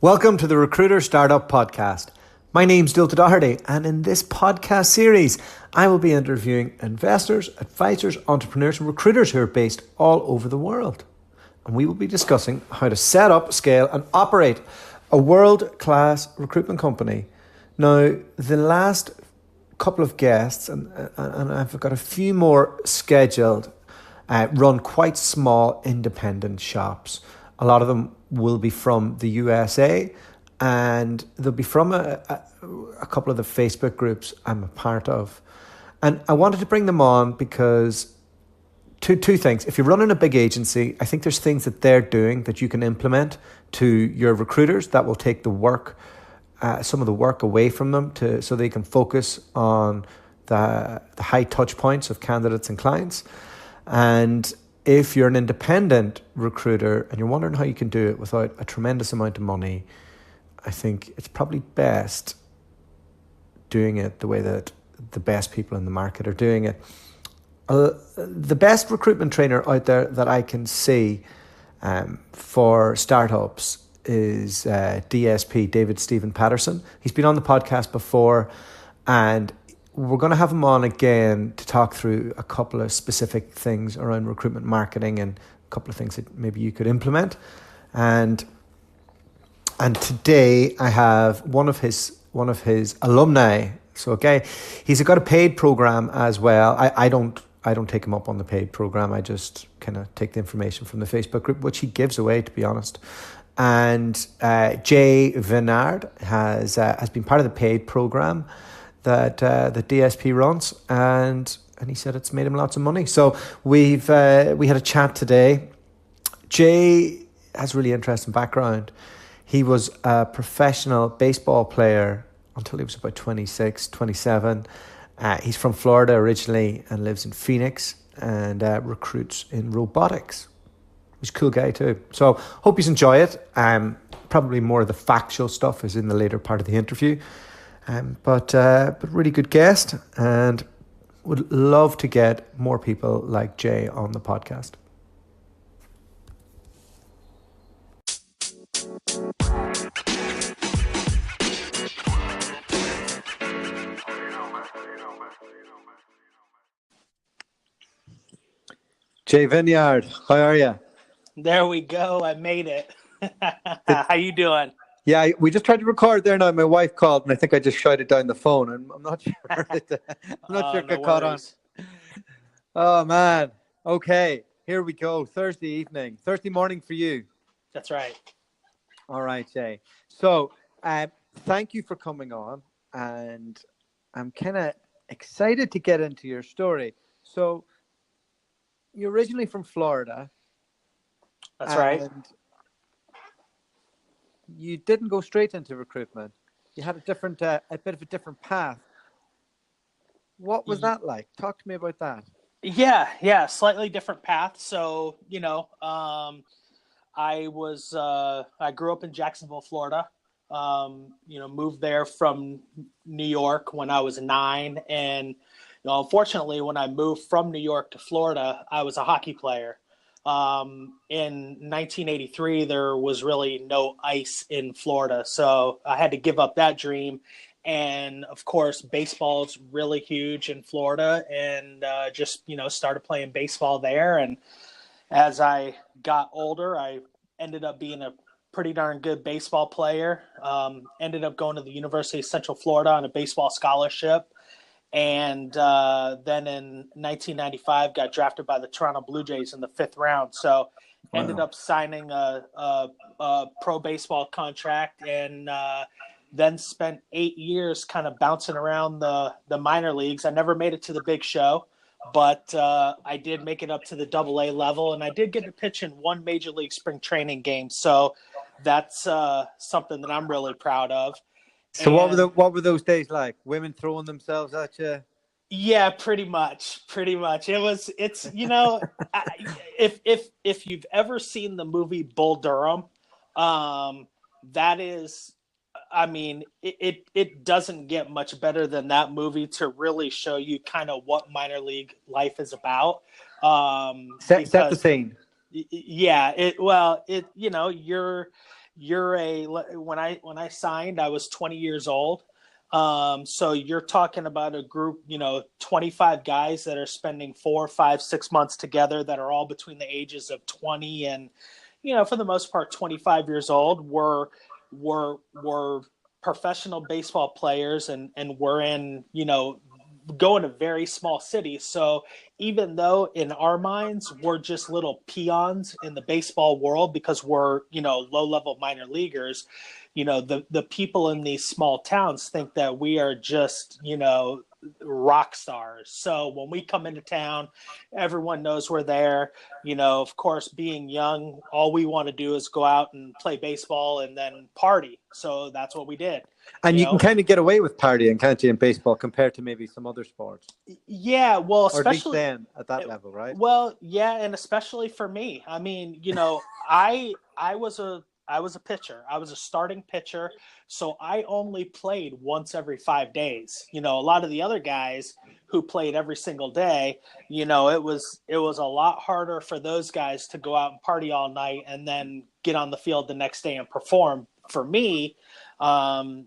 Welcome to the Recruiter Startup Podcast. My name's Dualta, and in this podcast series, I will be interviewing investors, advisors, entrepreneurs, and recruiters who are based all over the world. And we will be discussing how to set up, scale, and operate a world-class recruitment company. Now, the last couple of guests, and I've got a few more scheduled, run quite small independent shops. A lot of them will be from the USA, and they'll be from a couple of the Facebook groups I'm a part of. And I wanted to bring them on because two things. If you're running a big agency, I think there's things that they're doing that you can implement to your recruiters that will take the work, some of the work away from them so they can focus on the high touch points of candidates and clients. And if you're an independent recruiter and you're wondering how you can do it without a tremendous amount of money, I think it's probably best doing it the way that the best people in the market are doing it. The best recruitment trainer out there that I can see for startups is DSP, David Stephen Patterson. He's been on the podcast before, and we're going to have him on again to talk through a couple of specific things around recruitment marketing and a couple of things that maybe you could implement. And today I have one of his alumni. So okay, he's got a paid program as well. I don't take him up on the paid program. I just kind of take the information from the Facebook group, which he gives away, to be honest. And Jay Veniard has been part of the paid program that the DSP runs, and he said it's made him lots of money. So we had a chat today. Jay has a really interesting background. He was a professional baseball player until he was about 26, 27. He's from Florida originally and lives in Phoenix and recruits in robotics. He's a cool guy too. So hope you enjoy it. Probably more of the factual stuff is in the later part of the interview. But really good guest, and would love to get more people like Jay on the podcast. Jay Veniard, how are you? There we go. I made it. How you doing? Yeah, we just tried to record there now. My wife called, and I think I just shouted down the phone. I'm not sure. I'm not sure it got caught on. Oh, man. Okay, here we go. Thursday morning for you. That's right. All right, Jay. So thank you for coming on, and I'm kind of excited to get into your story. So you're originally from Florida. That's right. You didn't go straight into recruitment. You had a bit of a different path. What was that like? Talk to me about that. Yeah, slightly different path. So, I grew up in Jacksonville, Florida. Moved there from New York when I was 9. And, unfortunately, when I moved from New York to Florida, I was a hockey player. In 1983, there was really no ice in Florida, so I had to give up that dream. And of course, baseball is really huge in Florida, and started playing baseball there. And as I got older, I ended up being a pretty darn good baseball player. Ended up going to the University of Central Florida on a baseball scholarship. And then in 1995, got drafted by the Toronto Blue Jays in the 5th round. So ended up signing a pro baseball contract, and then spent 8 years kind of bouncing around the minor leagues. I never made it to the big show, but I did make it up to the AA level, and I did get to pitch in one major league spring training game. So that's something that I'm really proud of. So what were those days like? Women throwing themselves at you? Yeah, pretty much. It's if you've ever seen the movie Bull Durham, that is, I mean, it doesn't get much better than that movie to really show you kind of what minor league life is about. Set the scene. Yeah, you're when I signed, I was 20 years old. So you're talking about a group, 25 guys that are spending 4, 5, 6 months together that are all between the ages of 20 and, for the most part, 25 years old. We're professional baseball players, and we're in, go in a very small city. So even though in our minds we're just little peons in the baseball world because we're, low level minor leaguers, the people in these small towns think that we are just, rock stars. So when we come into town, everyone knows we're there. Of course, being young, all we want to do is go out and play baseball and then party. So that's what we did. And you can kind of get away with partying, can't you, in baseball compared to maybe some other sports? Yeah, well, or especially at least then at that level, right? Well, yeah, and especially for me. I mean, I was a pitcher. I was a starting pitcher, so I only played once every 5 days. A lot of the other guys who played every single day, it was a lot harder for those guys to go out and party all night and then get on the field the next day and perform. For me, I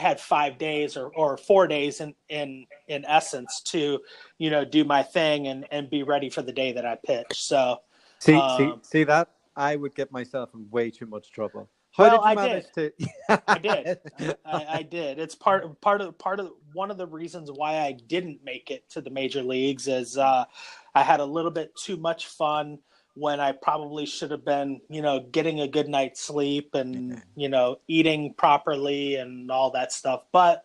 had 5 days or 4 days in essence to, do my thing and be ready for the day that I pitch. So see that I would get myself in way too much trouble. How well, did you manage to? I did. I did. It's part of one of the reasons why I didn't make it to the major leagues is I had a little bit too much fun when I probably should have been, getting a good night's sleep and, eating properly and all that stuff. But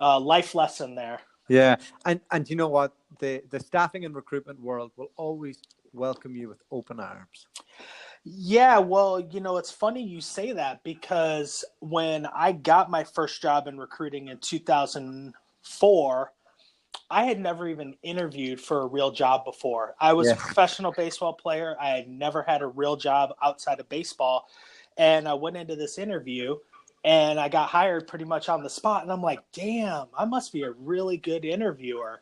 life lesson there. Yeah. And you know what? The staffing and recruitment world will always welcome you with open arms. Yeah, well, it's funny you say that because when I got my first job in recruiting in 2004, I had never even interviewed for a real job before. I was a professional baseball player. I had never had a real job outside of baseball. And I went into this interview and I got hired pretty much on the spot. And I'm like, damn, I must be a really good interviewer.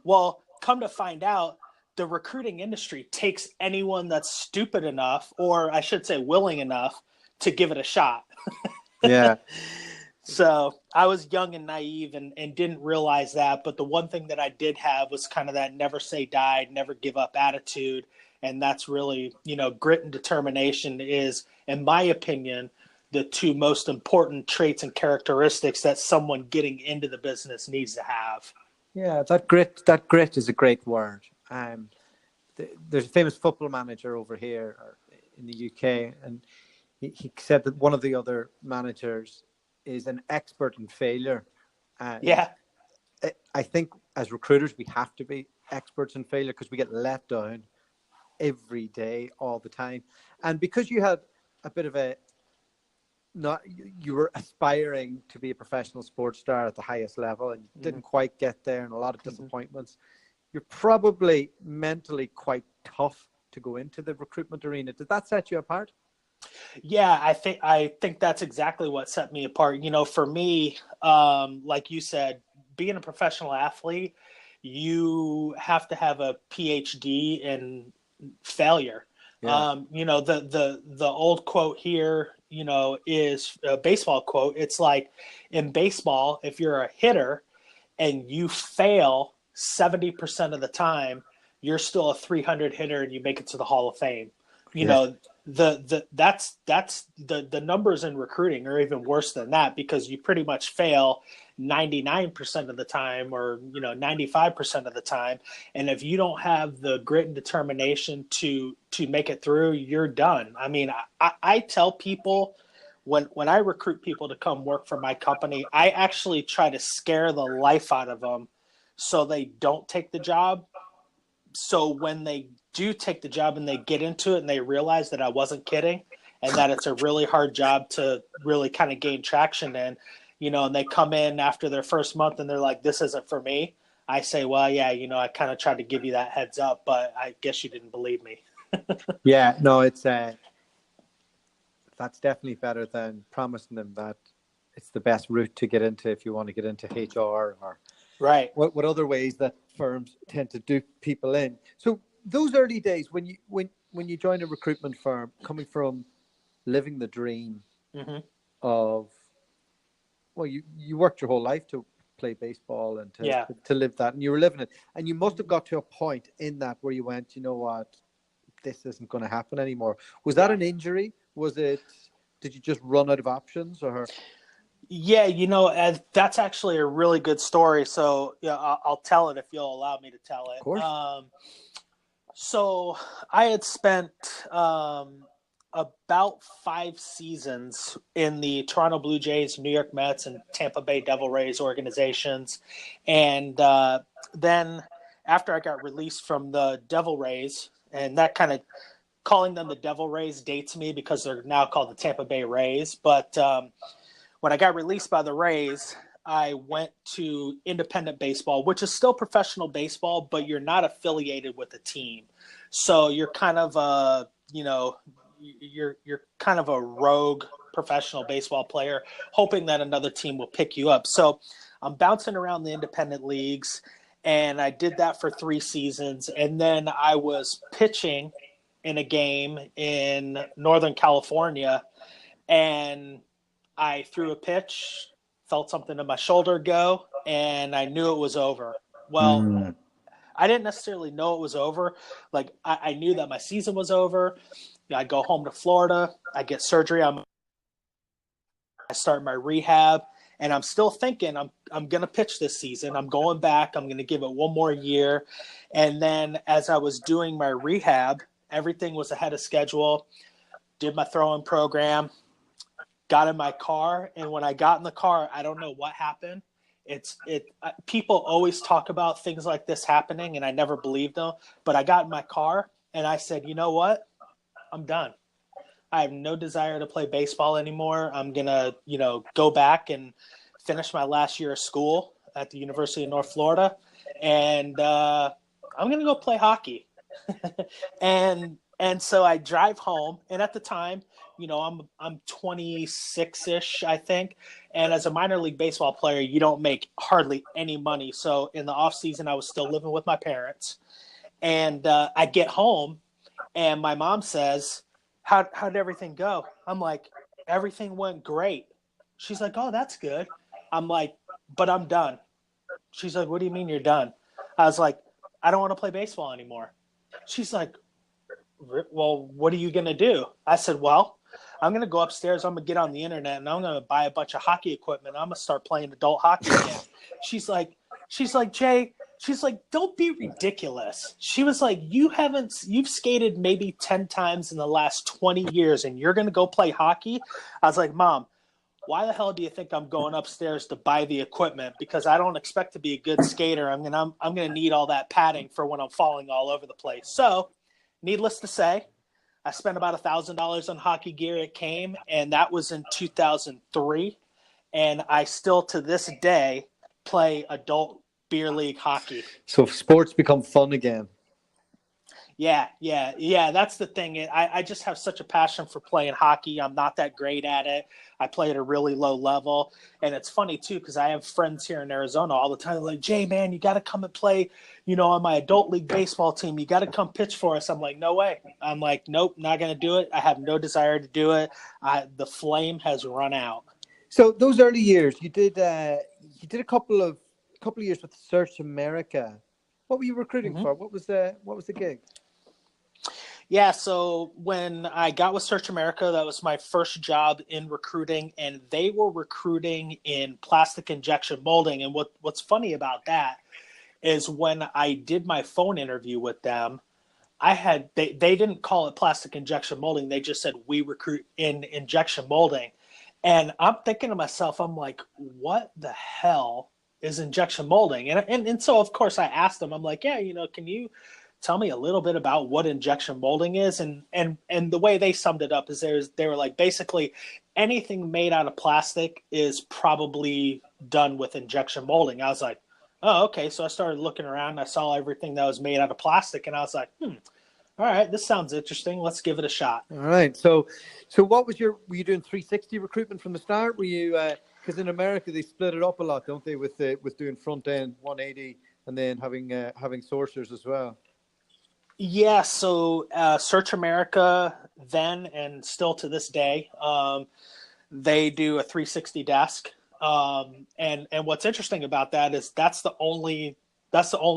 Well, come to find out, the recruiting industry takes anyone that's stupid enough, or I should say willing enough, to give it a shot. Yeah. So I was young and naive and didn't realize that. But the one thing that I did have was kind of that never say die, never give up attitude. And that's really, grit and determination is, in my opinion, the two most important traits and characteristics that someone getting into the business needs to have. Yeah, that grit is a great word. There's a famous football manager over here in the UK, and he said that one of the other managers is an expert in failure. Yeah. I think as recruiters, we have to be experts in failure because we get let down every day, all the time. And because you had a bit of you were aspiring to be a professional sports star at the highest level and you didn't quite get there, and a lot of disappointments. You're probably mentally quite tough to go into the recruitment arena. Did that set you apart? Yeah, I think that's exactly what set me apart. For me, like you said, being a professional athlete, you have to have a PhD in failure. Yeah. The old quote here, is a baseball quote. It's like, in baseball, if you're a hitter and you fail 70% of the time, you're still a 300 hitter and you make it to the Hall of Fame. That's the numbers in recruiting are even worse than that, because you pretty much fail 99% of the time, or 95% of the time, and if you don't have the grit and determination to make it through, you're done. I mean, I tell people when I recruit people to come work for my company, I actually try to scare the life out of them so they don't take the job. So when they do take the job and they get into it and they realize that I wasn't kidding and that it's a really hard job to really kind of gain traction in, and they come in after their first month and they're like, this isn't for me. I say, well, yeah, I kind of tried to give you that heads up, but I guess you didn't believe me. Yeah, no, it's that's definitely better than promising them that it's the best route to get into if you want to get into HR or right. What other ways that firms tend to dupe people in. So those early days when you join a recruitment firm, coming from living the dream Mm-hmm. of, well, you worked your whole life to play baseball and Yeah. to live that, and you were living it. And you must have got to a point in that where you went, you know what, this isn't going to happen anymore. Was that Yeah. an injury? Was it, did you just run out of options or? Yeah, that's actually a really good story. So yeah, I'll tell it if you'll allow me to tell Of it. course. So I had spent about 5 seasons in the Toronto Blue Jays, New York Mets, and Tampa Bay Devil Rays organizations. And then after I got released from the Devil Rays, and that kind of calling them the Devil Rays dates me because they're now called the Tampa Bay Rays. But when I got released by the Rays, I went to independent baseball, which is still professional baseball, but you're not affiliated with a team. So you're kind of you're kind of a rogue professional baseball player, hoping that another team will pick you up. So I'm bouncing around the independent leagues, and I did that for 3 seasons, and then I was pitching in a game in Northern California, and I threw a pitch, felt something in my shoulder go, and I knew it was over. Well, Mm. I didn't necessarily know it was over. Like I knew that my season was over. I go home to Florida. I get surgery. I start my rehab, and I'm still thinking I'm going to pitch this season. I'm going back. I'm going to give it one more year. And then as I was doing my rehab, everything was ahead of schedule. Did my throwing program. Got in my car, and when I got in the car, I don't know what happened. People always talk about things like this happening, and I never believed them. But I got in my car, and I said, you know what? I'm done. I have no desire to play baseball anymore. I'm gonna, go back and finish my last year of school at the University of North Florida, and I'm gonna go play hockey. and so I drive home, and at the time, I'm 26ish, I think, and as a minor league baseball player, you don't make hardly any money. So in the off season, I was still living with my parents, and I get home, and my mom says, "How'd everything go?" I'm like, "Everything went great." She's like, "Oh, that's good." I'm like, "But I'm done." She's like, "What do you mean you're done?" I was like, "I don't want to play baseball anymore." She's like, "Well, what are you going to do?" I said, "Well, I'm going to go upstairs. I'm going to get on the internet, and I'm going to buy a bunch of hockey equipment. I'm going to start playing adult hockey again." She's like, "Jay," she's like, "Don't be ridiculous." She was like, you've skated maybe 10 times in the last 20 years, and you're going to go play hockey?" I was like, "Mom, why the hell do you think I'm going upstairs to buy the equipment? Because I don't expect to be a good skater. I'm gonna need all that padding for when I'm falling all over the place." So, needless to say, I spent about $1,000 on hockey gear. It came, and that was in 2003. And I still, to this day, play adult beer league hockey. So sports become fun again. Yeah. That's the thing. I just have such a passion for playing hockey. I'm not that great at it. I play at a really low level. And it's funny, too, because I have friends here in Arizona all the time. They're like, "Jay, man, you got to come and play, on my adult league baseball team. You got to come pitch for us." I'm like, "No way." I'm like, "Nope, not going to do it. I have no desire to do it. The flame has run out." So those early years, you did a couple of years with Search America. What were you recruiting Mm-hmm. for? What was the gig? Yeah, so when I got with Search America, that was my first job in recruiting, and they were recruiting in plastic injection molding. And what's funny about that is when I did my phone interview with them, they didn't call it plastic injection molding. They just said, "We recruit in injection molding." And I'm thinking to myself, I'm like, what the hell is injection molding? And so of course I asked them, I'm like, "Yeah, can you tell me a little bit about what injection molding is?" And the way they summed it up is they were like, basically anything made out of plastic is probably done with injection molding. I was like, "Oh, okay." So I started looking around, and I saw everything that was made out of plastic, and I was like, all right, this sounds interesting. Let's give it a shot. All right. So what was were you doing 360 recruitment from the start? Were you, because in America they split it up a lot, don't they, with doing front end 180 and then having sourcers as well? Yeah, so Search America then and still to this day, they do a 360 desk. And what's interesting about that is that's the only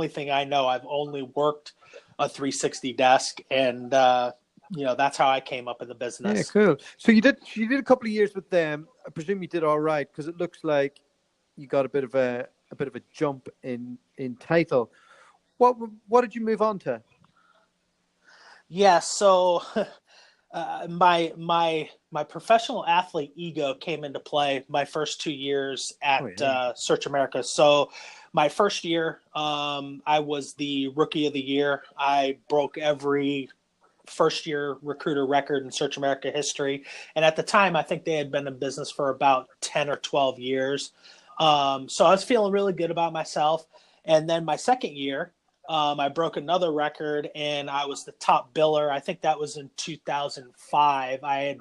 thing I know. I've only worked a 360 desk, and that's how I came up in the Yeah, business. cool. So you did a couple of years with them. I presume you did all right because it looks like you got a bit of a jump in title. What did you move on to? Yeah, so my professional athlete ego came into play my first 2 years Oh at yeah. Search America. So my first year, I was the rookie of the year. I broke every first year recruiter record in Search America history. And at the time, I think they had been in business for about 10 or 12 years. So I was feeling really good about myself. And then my second year, I broke another record and I was the top biller. I think that was in 2005. I had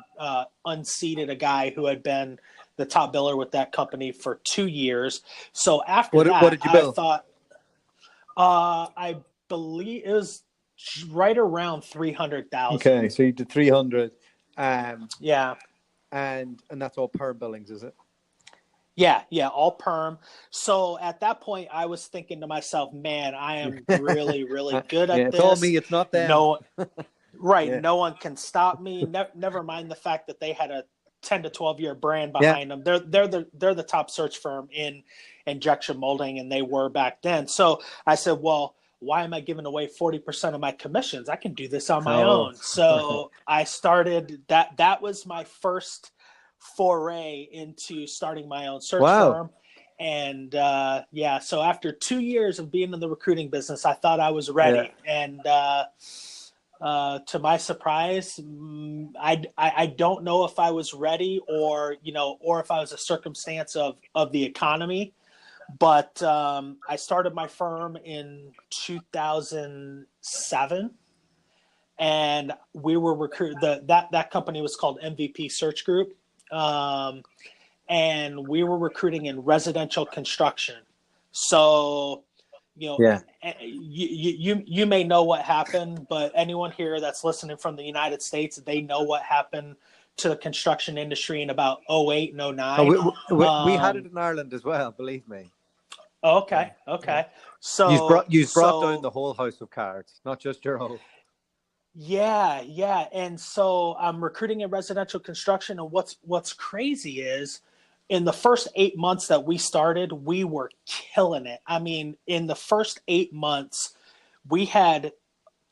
unseated a guy who had been the top biller with that company for 2 years. So after What that, did you I bill? thought, I believe it was right around 300,000. Okay, so you did 300, um, Yeah. and that's all per billings, is it? Yeah, all perm. So at that point, I was thinking to myself, man, I am really, really good Yeah, at it's all this. me. It's not them. No, right. Yeah, No one can stop me. Never mind the fact that they had a 10 to 12 year brand yeah. behind them. They're the top search firm in injection molding, and they were back then. So I said, well, why am I giving away 40% of my commissions? I can do this on my Oh, own. So I started that. That was my first foray into starting my own search wow. firm. And so after 2 years of being in the recruiting business, I thought I was Yeah. ready. And to my surprise, I don't know if I was ready or if I was a circumstance of the economy. But I started my firm in 2007, and we were that company was called MVP Search Group, um, and we were recruiting in residential construction. So, you know, Yeah. you may know what happened, but anyone here that's listening from the United States, they know what happened to the construction industry in about '08 and Oh, '09. we had it in Ireland as well. Believe me. Yeah. Okay, Yeah. okay. You brought down So the whole house of cards, not just your own. yeah. And so I'm recruiting in residential construction. And what's crazy is in the first 8 months that we started, we were killing it. I mean, in the first 8 months, we had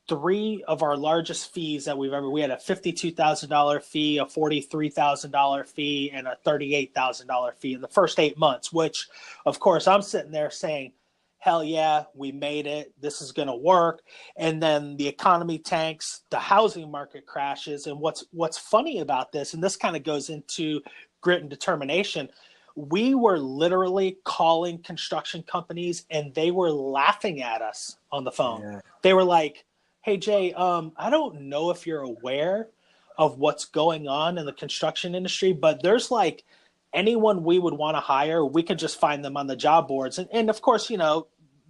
three of our largest fees that we had a $52,000 fee, a $43,000 fee, and a $38,000 fee in the first 8 months, which of course I'm sitting there saying, hell yeah, we made it. This is going to work. And then the economy tanks, the housing market crashes. And what's funny about this, and this kind of goes into grit and determination, we were literally calling construction companies and they were laughing at us on the phone. Yeah. They were like, hey Jay, I don't know if you're aware of what's going on in the construction industry, but there's like anyone we would want to hire, we could just find them on the job boards. And of course,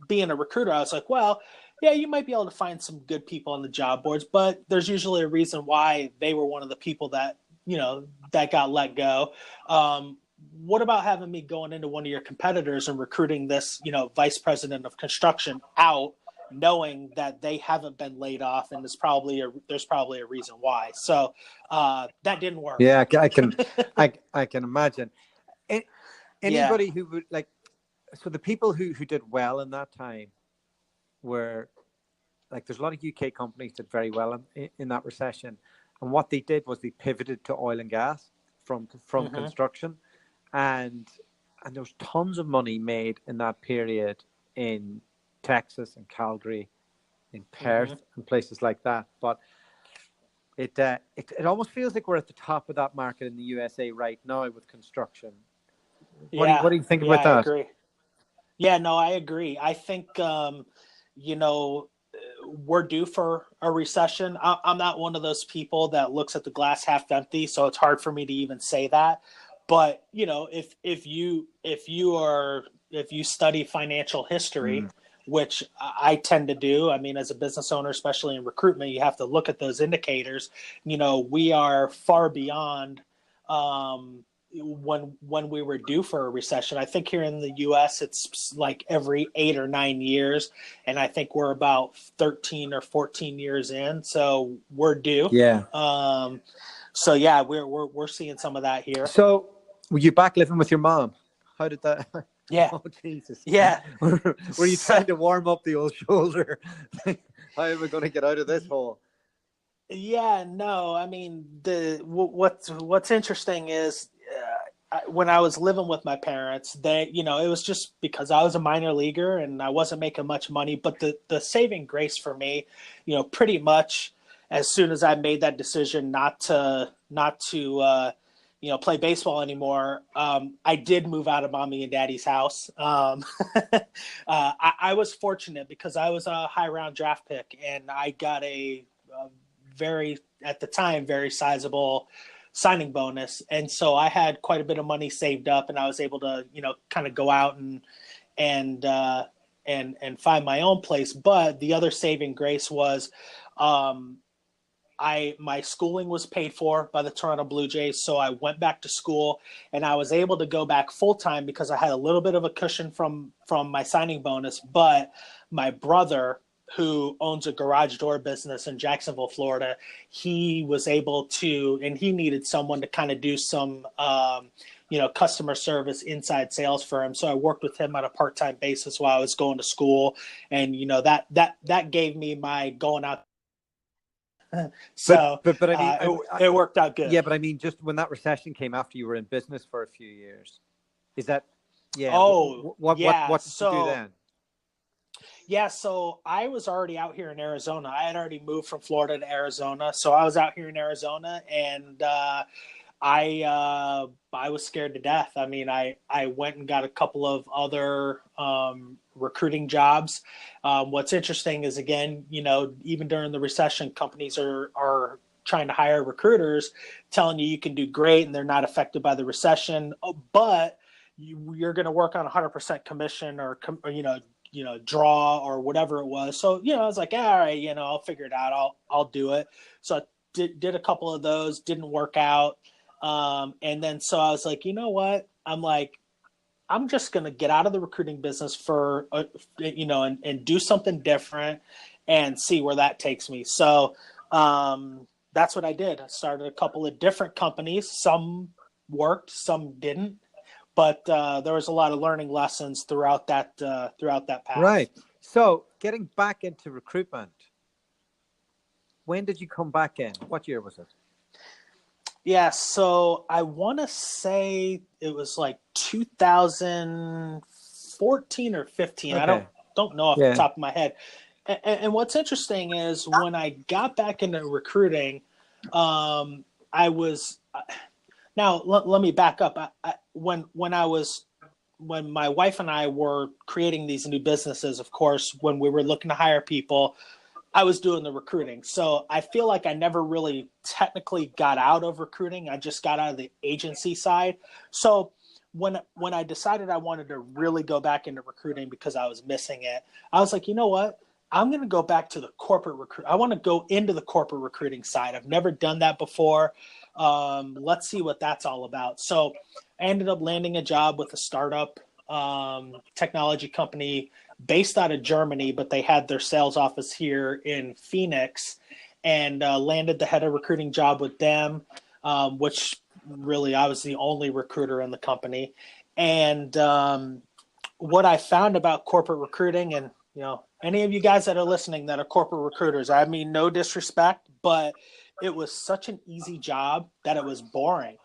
being a recruiter, I was like, well, yeah, you might be able to find some good people on the job boards, but there's usually a reason why they were one of the people that got let go. What about having me going into one of your competitors and recruiting this, vice president of construction out, knowing that they haven't been laid off, and there's probably a reason why. So that didn't work. Yeah, I can imagine. Yeah. Anybody who would like, so the people who did well in that time were like, there's a lot of UK companies that did very well in that recession, and what they did was they pivoted to oil and gas from Mm-hmm. construction, and there was tons of money made in that period in Texas and Calgary, in Perth, Mm-hmm. and places like that. But it almost feels like we're at the top of that market in the USA right now with construction. What do you think Yeah, about I that? agree. Yeah, no, I agree. I think you know we're due for a recession. I'm not one of those people that looks at the glass half empty, so it's hard for me to even say that. But if you study financial history, Mm. which I tend to do. I mean, as a business owner, especially in recruitment, you have to look at those indicators. We are far beyond when we were due for a recession. I think here in the U.S. it's like every 8 or 9 years, and I think we're about 13 or 14 years in, so we're due. Yeah. So yeah, we're seeing some of that here. So were you back living with your mom? How did that? Yeah. Oh Jesus. Yeah. Were you trying to warm up the old shoulder? How am I going to get out of this hole? Yeah, no, I mean, what's interesting is when I was living with my parents, it was just because I was a minor leaguer and I wasn't making much money. But the saving grace for me, pretty much as soon as I made that decision not to play baseball anymore, I did move out of mommy and daddy's house. I was fortunate because I was a high round draft pick and I got a at the time, very sizable signing bonus. And so I had quite a bit of money saved up and I was able to, kind of go out and find my own place. But the other saving grace was, my schooling was paid for by the Toronto Blue Jays. So I went back to school and I was able to go back full time because I had a little bit of a cushion from my signing bonus. But my brother, who owns a garage door business in Jacksonville, Florida, he was able to, and he needed someone to kind of do some, customer service inside sales for him. So I worked with him on a part-time basis while I was going to school. And, that gave me my going out. So but I mean, it worked out good. Yeah. But I mean, just when that recession came after you were in business for a few years, is that, yeah. Oh, what did you do then? Yeah, so I was already out here in Arizona. I had already moved from Florida to Arizona, so I was out here in Arizona, and I was scared to death. I mean, I went and got a couple of other recruiting jobs. What's interesting is, again, even during the recession, companies are trying to hire recruiters, telling you can do great and they're not affected by the recession, but you're going to work on 100% commission or draw or whatever it was. So, I was like, all right, I'll figure it out. I'll do it. So I did a couple of those, didn't work out. And then, so I was like, you know what? I'm just going to get out of the recruiting business for, and do something different and see where that takes me. So, that's what I did. I started a couple of different companies. Some worked, some didn't. But there was a lot of learning lessons throughout that path. Right. So getting back into recruitment, when did you come back in? What year was it? Yeah, so I want to say it was like 2014 or 15. Okay. I don't know off the top of my head. And what's interesting is when I got back into recruiting, I was. Now, let me back up. When my wife and I were creating these new businesses, of course, when we were looking to hire people, I was doing the recruiting. So I feel like I never really technically got out of recruiting. I just got out of the agency side. So when I decided I wanted to really go back into recruiting because I was missing it, I was like, you know what? I'm going to go back to the corporate recruit. I want to go into the corporate recruiting side. I've never done that before. Let's see what that's all about. So I ended up landing a job with a startup technology company based out of Germany, but they had their sales office here in Phoenix, and landed the head of recruiting job with them, which really I was the only recruiter in the company. And what I found about corporate recruiting, and any of you guys that are listening that are corporate recruiters, I mean, no disrespect, but it was such an easy job that it was boring.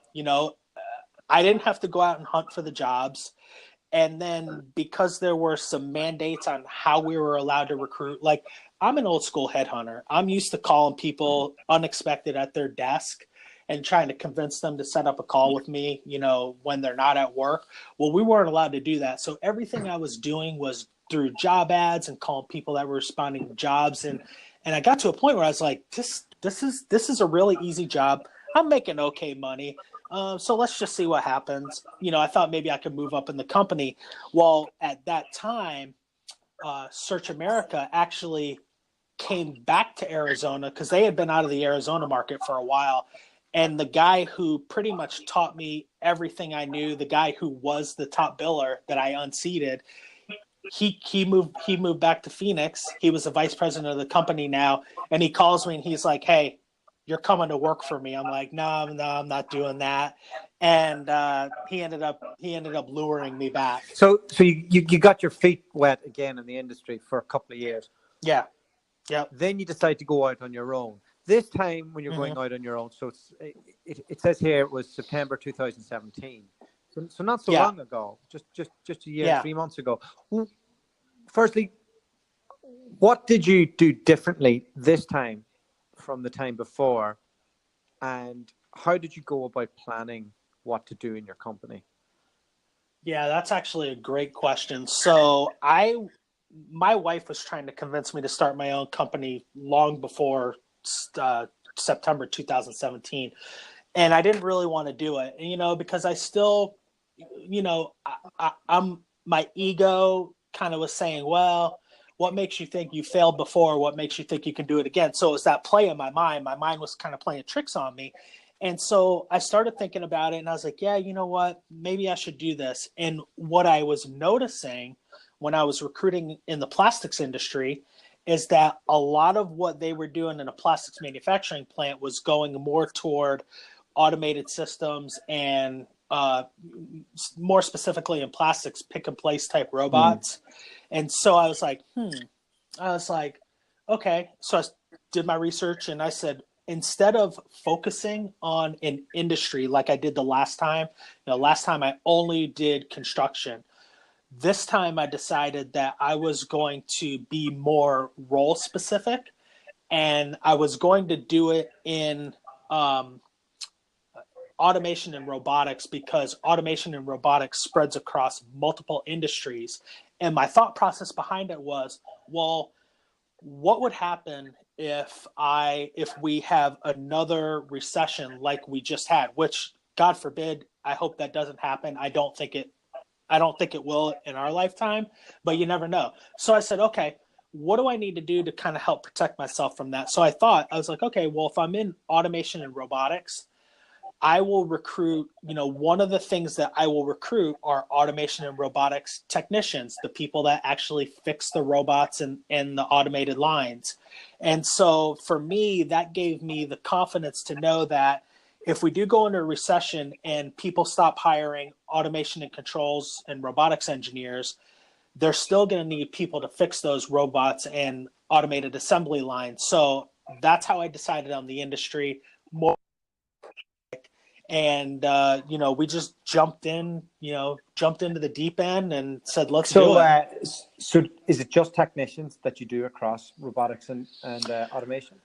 I didn't have to go out and hunt for the jobs. And then because there were some mandates on how we were allowed to recruit, like I'm an old school headhunter. I'm used to calling people unexpected at their desk and trying to convince them to set up a call with me, when they're not at work. Well, we weren't allowed to do that. So everything I was doing was through job ads and calling people that were responding to jobs. And I got to a point where I was like, this is a really easy job. I'm making okay money. So let's just see what happens. I thought maybe I could move up in the company. Well, at that time, Search America actually came back to Arizona because they had been out of the Arizona market for a while. And the guy who pretty much taught me everything I knew, the guy who was the top biller that I unseated, he moved back to Phoenix. He was the vice president of the company now, and he calls me and he's like, "Hey, you're coming to work for me." I'm like, "No, I'm not doing that." And he ended up luring me back. So you got your feet wet again in the industry for a couple of years. Yeah. Yep. Then you decide to go out on your own. This time when you're going out on your own, so it says here it was September 2017. So not so long ago, just a year, 3 months ago. Firstly, what did you do differently this time from the time before? And how did you go about planning what to do in your company? Yeah, that's actually a great question. So my wife was trying to convince me to start my own company long before September 2017. And I didn't really want to do it, because I still, I'm my ego kind of was saying, well, what makes you think you failed before? What makes you think you can do it again? So it was that play in my mind. My mind was kind of playing tricks on me. And so I started thinking about it and I was like, yeah, you know what? Maybe I should do this. And what I was noticing when I was recruiting in the plastics industry is that a lot of what they were doing in a plastics manufacturing plant was going more toward automated systems and more specifically in plastics, pick and place type robots. And so I was like, okay. So I did my research and I said, instead of focusing on an industry like I did the last time, last time I only did construction. This time I decided that I was going to be more role specific and I was going to do it in automation and robotics because automation and robotics spreads across multiple industries. And my thought process behind it was, well, what would happen if we have another recession like we just had, which God forbid, I hope that doesn't happen. I don't think it will in our lifetime, but you never know. So I said, okay, what do I need to do to kind of help protect myself from that? So I was like, okay, well, if I'm in automation and robotics, I will recruit, one of the things that I will recruit are automation and robotics technicians, the people that actually fix the robots and the automated lines. And so for me, that gave me the confidence to know that if we do go into a recession and people stop hiring automation and controls and robotics engineers, they're still going to need people to fix those robots and automated assembly lines. So that's how I decided on the industry. And, we just jumped into the deep end and said, let's do it. So is it just technicians that you do across robotics and automation?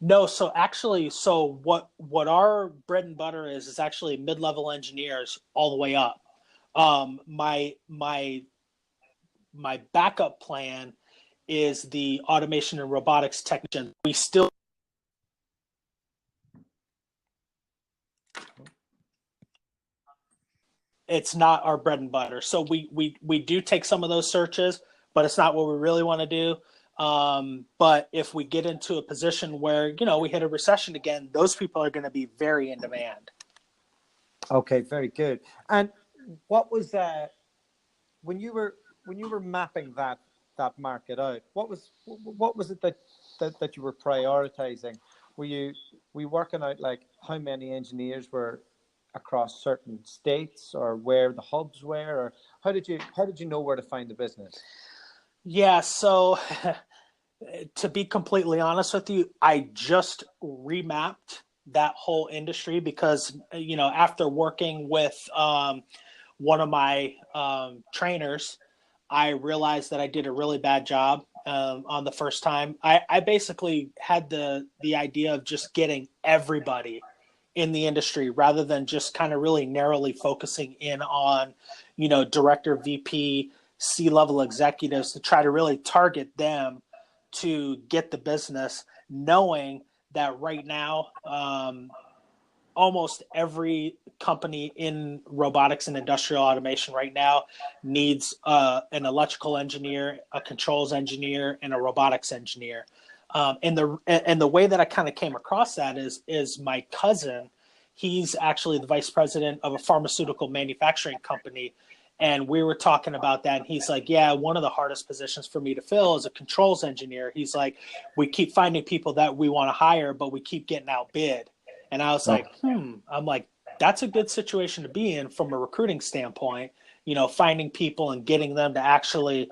No. So actually, what our bread and butter is actually mid-level engineers all the way up. My backup plan is the automation and robotics technician. We still, it's not our bread and butter. So we do take some of those searches, but it's not what we really want to do. But if we get into a position where, we hit a recession again, those people are going to be very in demand. Okay, very good. And what was when you were mapping that market out, what was it that you were prioritizing? Were you working out like how many engineers were across certain states or where the hubs were, or how did you know where to find the business? Yeah, so to be completely honest with you, I just remapped that whole industry because, after working with one of my trainers, I realized that I did a really bad job on the first time. I basically had the idea of just getting everybody in the industry rather than just kind of really narrowly focusing in on, director, VP, C-level executives to try to really target them to get the business, knowing that right now, almost every company in robotics and industrial automation right now needs an electrical engineer, a controls engineer, and a robotics engineer. And the way that I kind of came across that is my cousin. He's actually the vice president of a pharmaceutical manufacturing company. And we were talking about that. And he's like, yeah, one of the hardest positions for me to fill is a controls engineer. He's like, we keep finding people that we want to hire, but we keep getting outbid. And I was like, I'm like, that's a good situation to be in from a recruiting standpoint, finding people and getting them to actually,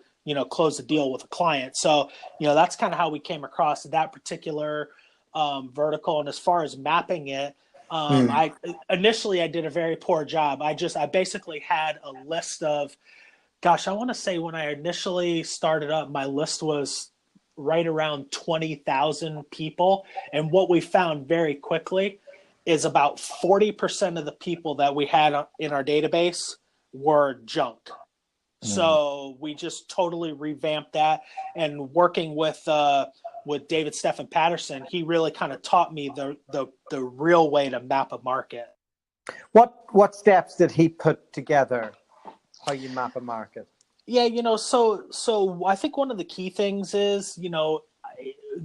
close the deal with a client. So, that's kind of how we came across that particular vertical. And as far as mapping it, I initially did a very poor job. I basically had a list of, I want to say when I initially started up, my list was right around 20,000 people. And what we found very quickly is about 40% of the people that we had in our database were junk. So we just totally revamped that, and working with David Stephan Patterson, he really kind of taught me the real way to map a market. What steps did he put together? How you map a market? Yeah, so I think one of the key things is,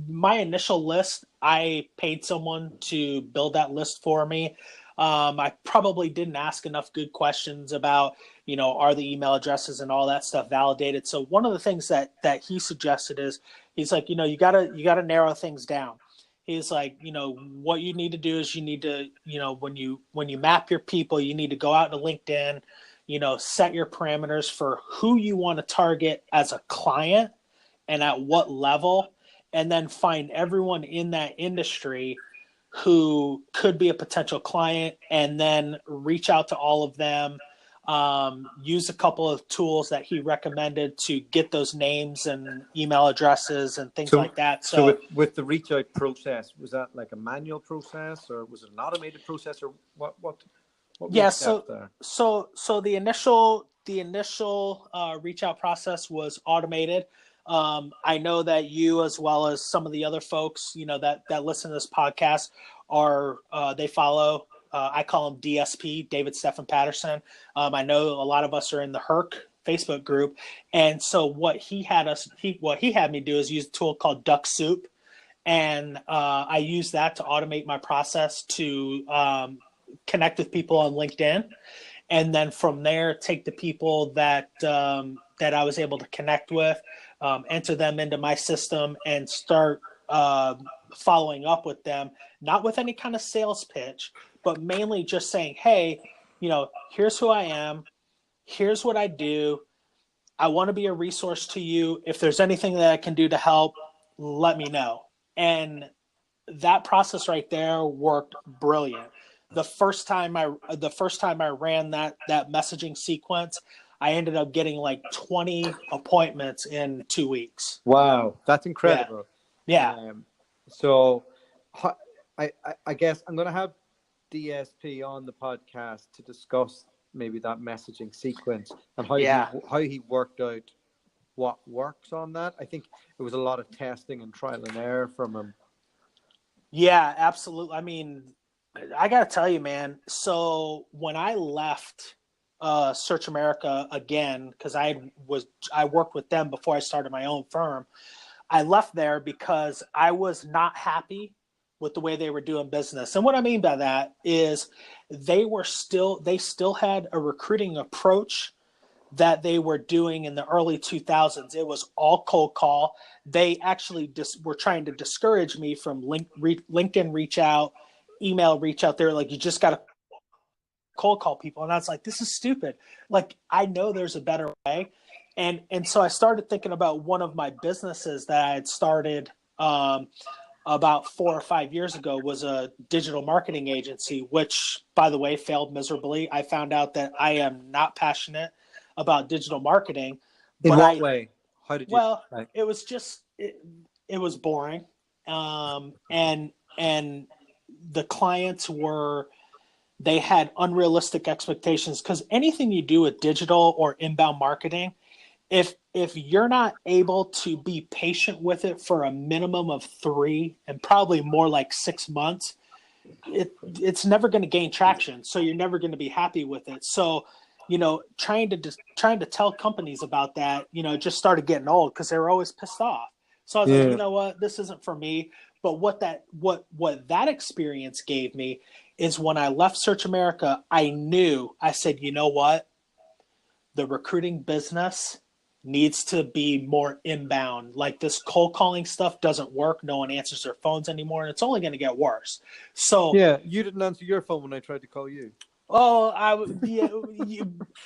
my initial list, I paid someone to build that list for me. I probably didn't ask enough good questions about, are the email addresses and all that stuff validated? So one of the things that he suggested is, he's like, you gotta narrow things down. He's like, what you need to do is you need to, when you map your people, you need to go out to LinkedIn, set your parameters for who you want to target as a client and at what level, and then find everyone in that industry who could be a potential client, and then reach out to all of them. Use a couple of tools that he recommended to get those names and email addresses and things like that. So with the reach out process, was that like a manual process, or was it an automated process, or what yeah, so the initial reach out process was automated. I know that you, as well as some of the other folks, that listen to this podcast, they follow. I call him DSP, David Stephan Patterson. I know a lot of us are in the HERC Facebook group, and so what he had me do is use a tool called Duck Soup, and I use that to automate my process to connect with people on LinkedIn, and then from there take the people that I was able to connect with, enter them into my system, and start following up with them, not with any kind of sales pitch, but mainly just saying, hey, here's who I am, here's what I do, I want to be a resource to you. If there's anything that I can do to help, let me know. And that process right there worked brilliant. The first time I ran that messaging sequence, I ended up getting like 20 appointments in 2 weeks. Wow, that's incredible. Yeah. So I guess I'm going to have DSP on the podcast to discuss maybe that messaging sequence and how he worked out what works on that. I think it was a lot of testing and trial and error from him. Yeah, absolutely. I mean, I got to tell you, man. So when I left Search America again, because I worked with them before I started my own firm, I left there because I was not happy with the way they were doing business. And what I mean by that is they still had a recruiting approach that they were doing in the early 2000s. It was all cold call. They actually were trying to discourage me from LinkedIn reach out, email reach out. They're like, you just got to cold call people. And I was like, this is stupid. Like, I know there's a better way. And so I started thinking about one of my businesses that I had started about 4 or 5 years ago, was a digital marketing agency, which, by the way, failed miserably. I found out that I am not passionate about digital marketing. In what way? How did you? Well, it was just it was boring, and the clients they had unrealistic expectations, because anything you do with digital or inbound marketing, if you're not able to be patient with it for a minimum of 3 and probably more like 6 months, it's never going to gain traction. So you're never going to be happy with it. So, trying to tell companies about that, just started getting old because they were always pissed off. So I was like, you know what, this isn't for me. But what that experience gave me is when I left Search America, I said, you know what, the recruiting business needs to be more inbound. Like, this cold calling stuff doesn't work. No one answers their phones anymore, and it's only going to get worse. So yeah, you didn't answer your phone when I tried to call you. Oh,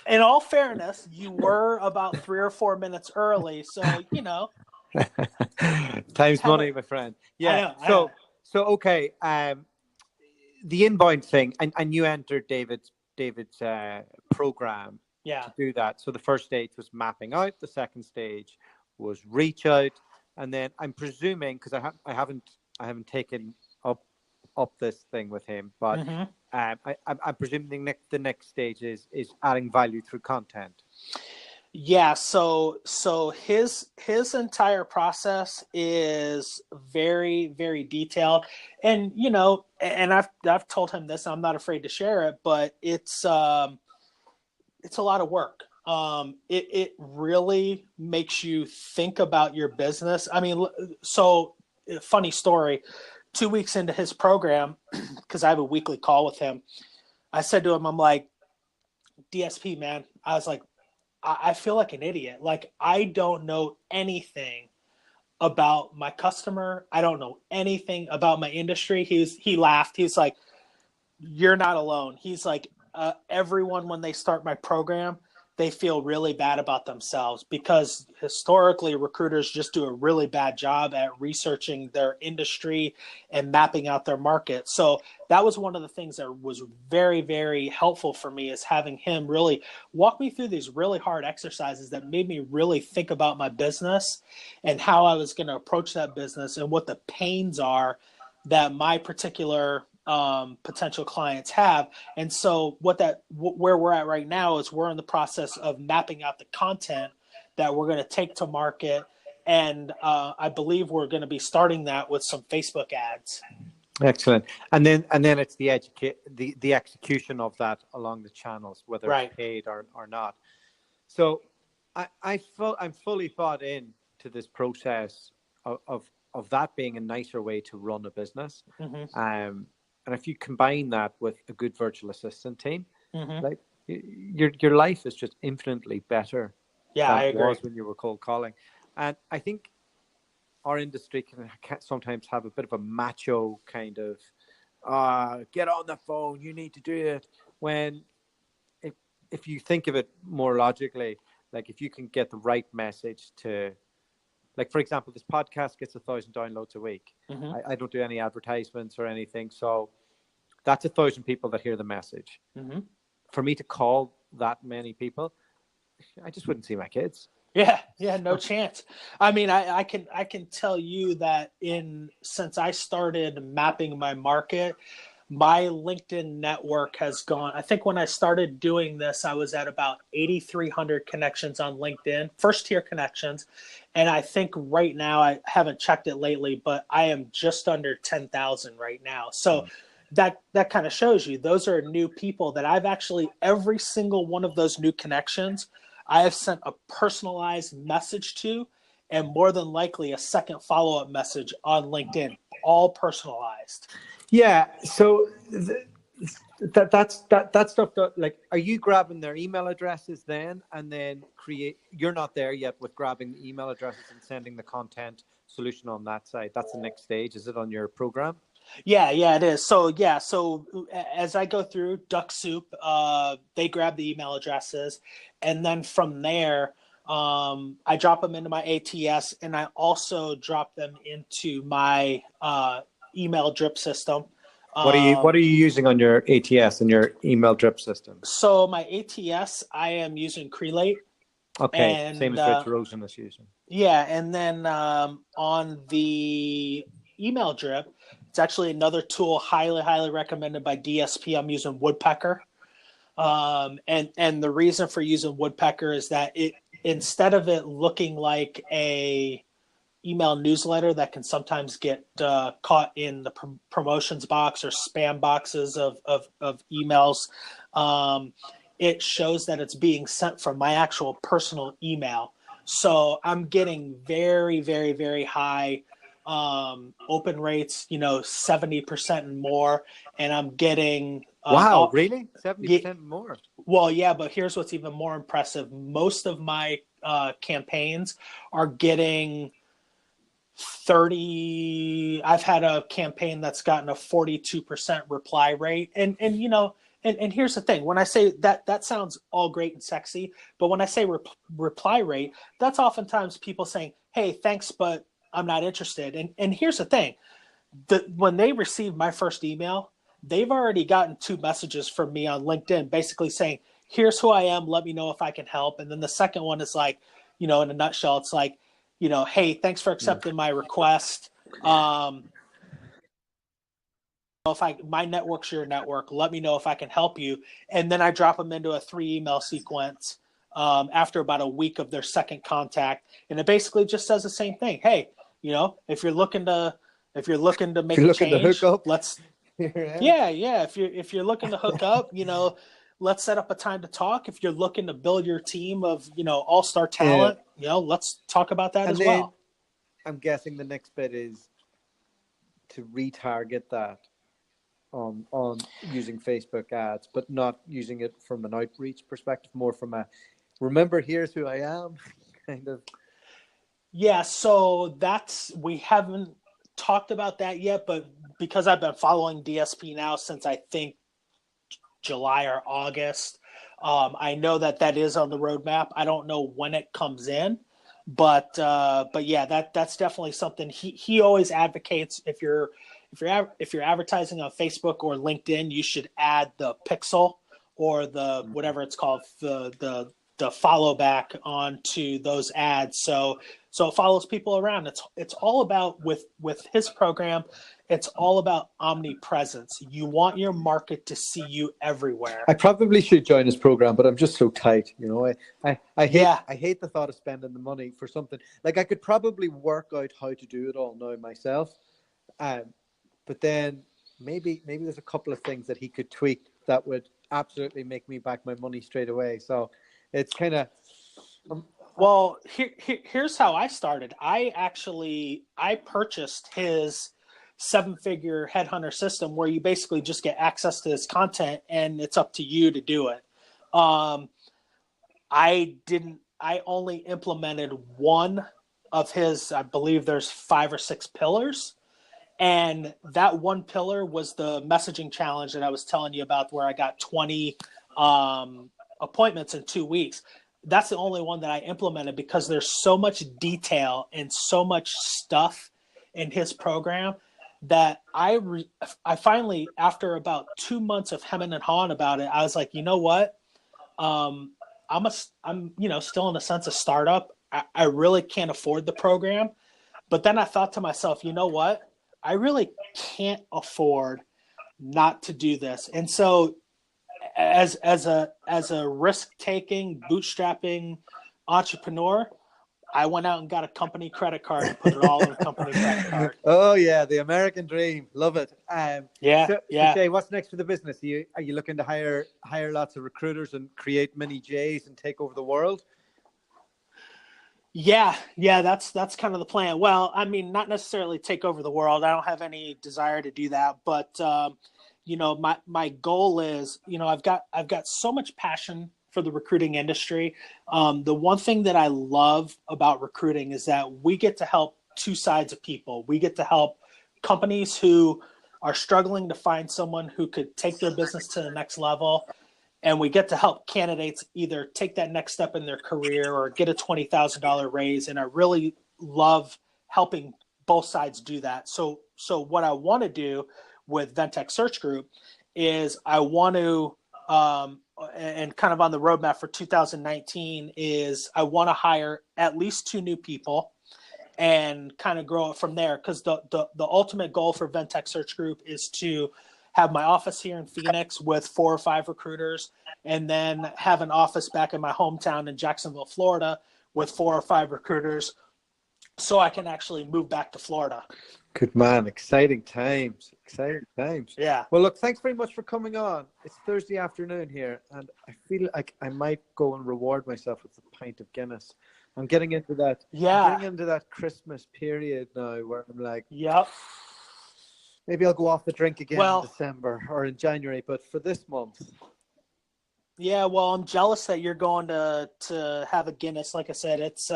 in all fairness, you were about 3 or 4 minutes early. So, time's money, my friend. Yeah. So okay. The inbound thing, and you entered David's program to do that. So the first stage was mapping out. The second stage was reach out, and then I'm presuming, because I haven't taken up this thing with him, but I'm presuming the next stage is adding value through content. Yeah, so his entire process is very, very detailed, and and I've told him this. I'm not afraid to share it, but it's a lot of work. It really makes you think about your business. I mean, so funny story. 2 weeks into his program, because I have a weekly call with him, I said to him, I'm like, DSP, man, I was like, I feel like an idiot. Like, I don't know anything about my customer. I don't know anything about my industry. He laughed. He's like, you're not alone. He's like, everyone, when they start my program, they feel really bad about themselves because historically recruiters just do a really bad job at researching their industry and mapping out their market. So that was one of the things that was very, very helpful for me, is having him really walk me through these really hard exercises that made me really think about my business and how I was going to approach that business and what the pains are that my particular potential clients have. And so where we're at right now is we're in the process of mapping out the content that we're going to take to market. And I believe we're going to be starting that with some Facebook ads. Excellent. And then it's the execution of that along the channels, whether it's paid or not. So I'm fully bought in to this process of that being a nicer way to run a business. And if you combine that with a good virtual assistant team, like your life is just infinitely better than it was when you were cold calling. And I think our industry can sometimes have a bit of a macho kind of, get on the phone, you need to do it. When if you think of it more logically, like if you can get the right message to, like, for example, this podcast gets 1,000 downloads a week. I don't do any advertisements or anything. So that's 1,000 people that hear the message. For me to call that many people, I just wouldn't see my kids. Yeah, no chance. I mean, I can tell you that since I started mapping my market, my LinkedIn network has gone. I think when I started doing this, I was at about 8,300 connections on LinkedIn, first tier connections. And I think right now, I haven't checked it lately, but I am just under 10,000 right now. So that kind of shows you those are new people that I've actually, every single one of those new connections, I have sent a personalized message to, and more than likely a second follow-up message on LinkedIn, all personalized. Yeah. So that stuff that, like, are you grabbing their email addresses then and then you're not there yet with grabbing the email addresses and sending the content solution on that side? That's the next stage. Is it on your program? Yeah, it is. So as I go through Duck Soup, they grab the email addresses, and then from there, I drop them into my ATS, and I also drop them into my email drip system. What are you using on your ATS and your email drip system? So my ATS, I am using Crelate. Okay, and, same as Rich Rosen is using. Yeah, and then on the email drip, it's actually another tool highly, highly recommended by DSP. I'm using Woodpecker. And the reason for using Woodpecker is that it, instead of it looking like a email newsletter that can sometimes get caught in the promotions box or spam boxes of emails, it shows that it's being sent from my actual personal email. So I'm getting very, very, very high open rates, 70% and more. And I'm getting... wow, really? 70% more? Well, yeah, but here's what's even more impressive. Most of my campaigns are getting 30. I've had a campaign that's gotten a 42% reply rate. And here's the thing. When I say that sounds all great and sexy, but when I say reply rate, that's oftentimes people saying, hey, thanks, but I'm not interested. And here's the thing. When they receive my first email, they've already gotten 2 messages from me on LinkedIn basically saying, here's who I am. Let me know if I can help. And then the second one is like, in a nutshell, it's like, hey, thanks for accepting my request. If my network's your network, let me know if I can help you. And then I drop them into a 3 email sequence after about a week of their second contact. And it basically just says the same thing. Hey, if you're looking to make a change, let's, yeah. If you're looking to hook up, let's set up a time to talk. If you're looking to build your team of, all-star talent, let's talk about that as well. I'm guessing the next bit is to retarget that on using Facebook ads, but not using it from an outreach perspective, more from a, remember, here's who I am kind of. Yeah. So we haven't talked about that yet, but because I've been following DSP now since I think July or August, I know that is on the roadmap. I don't know when it comes in, but yeah, that's definitely something he always advocates. If you're advertising on Facebook or LinkedIn, you should add the pixel or the whatever it's called, the follow back onto those ads. So it follows people around. It's all about with his program. It's all about omnipresence. You want your market to see you everywhere. I probably should join his program, but I'm just so tight. I hate the thought of spending the money for something. Like, I could probably work out how to do it all now myself. But then maybe there's a couple of things that he could tweak that would absolutely make me back my money straight away. So it's kind of... well, here's how I started. I purchased his 7-figure Headhunter system where you basically just get access to his content and it's up to you to do it. I only implemented one of his, I believe there's 5 or 6 pillars. And that one pillar was the messaging challenge that I was telling you about, where I got 20 appointments in 2 weeks. That's the only one that I implemented because there's so much detail and so much stuff in his program that I finally, after about 2 months of hemming and hawing about it, I was like, you know what? I'm still in a sense a startup. I really can't afford the program. But then I thought to myself, you know what? I really can't afford not to do this. And so as a risk-taking, bootstrapping entrepreneur, I went out and got a company credit card and put it all on a company credit card. Oh yeah, the American dream. Love it. Yeah. So Jay, what's next for the business? Are you looking to hire lots of recruiters and create mini J's and take over the world? Yeah, that's kind of the plan. Well, I mean, not necessarily take over the world. I don't have any desire to do that, but my goal is, I've got so much passion for the recruiting industry. The one thing that I love about recruiting is that we get to help 2 sides of people. We get to help companies who are struggling to find someone who could take their business to the next level. And we get to help candidates either take that next step in their career or get a $20,000 raise. And I really love helping both sides do that. So what I want to do with Ventec Search Group is I want to, and kind of on the roadmap for 2019 is I want to hire at least 2 new people and kind of grow it from there. Because the ultimate goal for Ventec Search Group is to have my office here in Phoenix with 4 or 5 recruiters, and then have an office back in my hometown in Jacksonville, Florida with 4 or 5 recruiters. so I can actually move back to Florida. Good man. Exciting times. Exciting times. Yeah. Well, look, thanks very much for coming on. It's Thursday afternoon here, and I feel like I might go and reward myself with a pint of Guinness. I'm getting into that. Yeah. I'm getting into that Christmas period now where I'm like, Yep. maybe I'll go off the drink again Well, in December or in January, but for this month. Yeah, well, I'm jealous that you're going to have a Guinness. Like I said, it's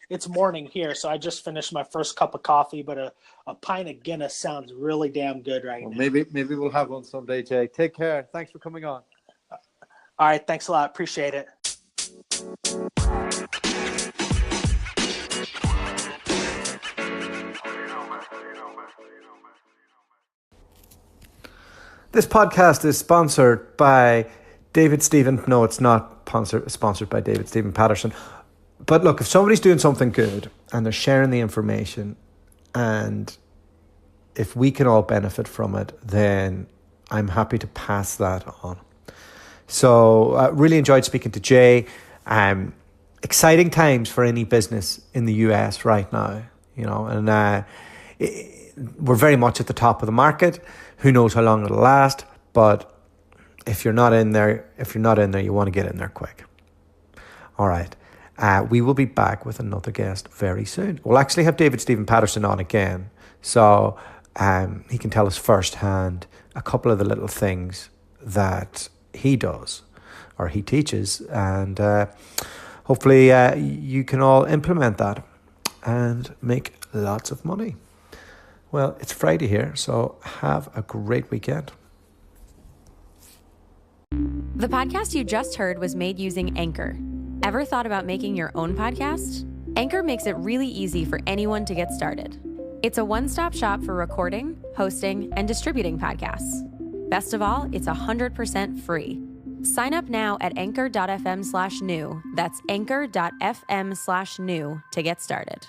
it's morning here, so I just finished my first cup of coffee, but a pint of Guinness sounds really damn good right now. Maybe we'll have one someday, Jay. Take care. Thanks for coming on. All right, thanks a lot. Appreciate it. This podcast is sponsored by David Stephen. No, it's not sponsored by David Stephen Patterson. But look, if somebody's doing something good and they're sharing the information, and if we can all benefit from it, then I'm happy to pass that on. So I really enjoyed speaking to Jay. Exciting times for any business in the US right now, and we're very much at the top of the market. Who knows how long it'll last, but if you're not in there, you want to get in there quick. All right. We will be back with another guest very soon. We'll actually have David Stephen Patterson on again. So he can tell us firsthand a couple of the little things that he does or he teaches. And hopefully you can all implement that and make lots of money. Well, it's Friday here, so have a great weekend. The podcast you just heard was made using Anchor. Ever thought about making your own podcast? Anchor makes it really easy for anyone to get started. It's a one-stop shop for recording, hosting, and distributing podcasts. Best of all, it's 100% free. Sign up now at anchor.fm/new. That's anchor.fm/new to get started.